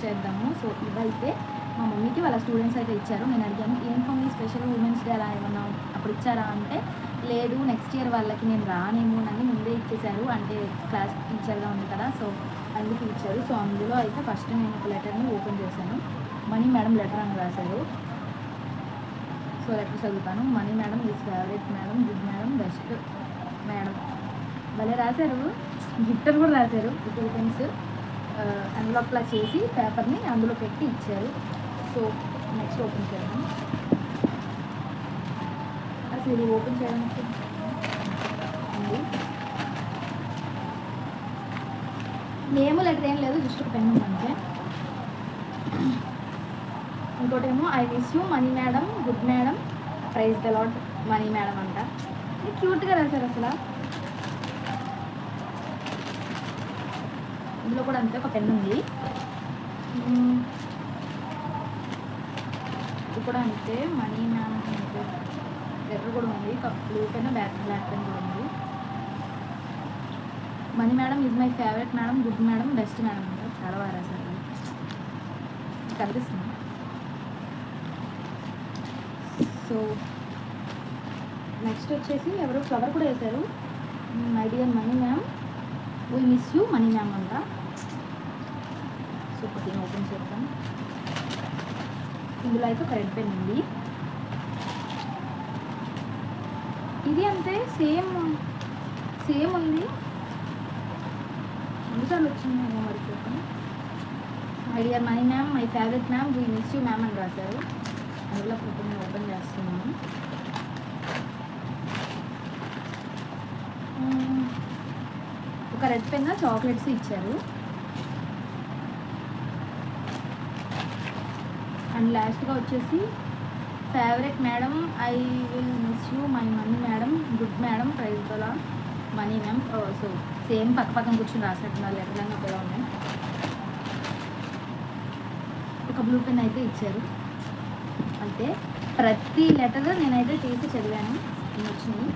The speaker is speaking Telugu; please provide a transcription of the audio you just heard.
చేద్దాము. సో ఇవైతే మా మమ్మీకి వాళ్ళ స్టూడెంట్స్ అయితే ఇచ్చారు. నేను అడిగాను, ఏం మమ్మీ స్పెషల్ ఉమెన్స్ డే అలా ఏమన్నా అప్పుడు ఇచ్చారా అంటే, లేదు నెక్స్ట్ ఇయర్ వాళ్ళకి నేను రానేమో అని ముందే ఇచ్చేసారు, అంటే క్లాస్ టీచర్గా ఉంది కదా, సో అందుకు ఇచ్చారు. సో అందులో అయితే ఫస్ట్ నేను ఒక లెటర్ని ఓపెన్ చేశాను. మనీ మేడం లెటర్ అని రాశారు. సో లెటర్ చదువుతాను. Money madam is favourite madam, good madam, best madam. భలే రాశారు. గిఫ్టర్ కూడా రాశారు. 2 పెన్స్ ఎన్వలప్లా చేసి పేపర్ని అందులో పెట్టి ఇచ్చారు. సో నెక్స్ట్ ఓపెన్ చేద్దాం. అసలు ఇది ఓపెన్ చేయడానికి ఉంది. నేమ్ లెటర్ ఏం లేదు, జస్ట్ ఒక పెన్ ఉందంటే. ఇంకోటేమో I miss you money madam, good madam, prize the lot money madam అంట. ఇది క్యూట్గా రాశారు అసలు. ఇందులో కూడా అంతే ఒక పెన్ ఉంది. ఇది కూడా అంతే మనీ మ్యామ్ లెటర్ కూడా ఉంది. బ్లూ పెన్, బ్లాక్ పెన్ కూడా ఉంది. Money madam is my favourite madam, good madam, best madam అంట. చాలా బాగా రాశారు. కనిపిస్తుంది. సో నెక్స్ట్ వచ్చేసి ఎవరో ఫ్లవర్ కూడా వేశారు. My dear Mani ma'am, we miss you money ma'am అంట. సో ఒకటి ఓపెన్ చేద్దాం. ఇందులో అయితే ఒక రెడ్ పెన్ ఉంది. ఇది అంతే సేమ్ ఉంది. ఎన్నిసార్లు వచ్చింది మరి చూద్దాం. My dear Mani ma'am, my favourite ma'am, we miss you ma'am అని రాశారు. అందులో ఫోటోని ఓపెన్ చేస్తున్నాను. ఒక రెడ్ పెన్ చాక్లెట్స్ ఇచ్చారు. అండ్ లాస్ట్గా వచ్చేసి favourite madam, I will miss you my Mani madam, good madam, prize the lot Mani ma'am. So same పక్క పక్కన కూర్చొని రాసినట్టున్నారు. లెటర్లన్నీ ఒకలా ఉన్నాయి. ఒక బ్లూ పెన్ అయితే ఇచ్చారు. అంటే ప్రతి లెటర్ నేనైతే తీసి చదివాను. వచ్చినాయి.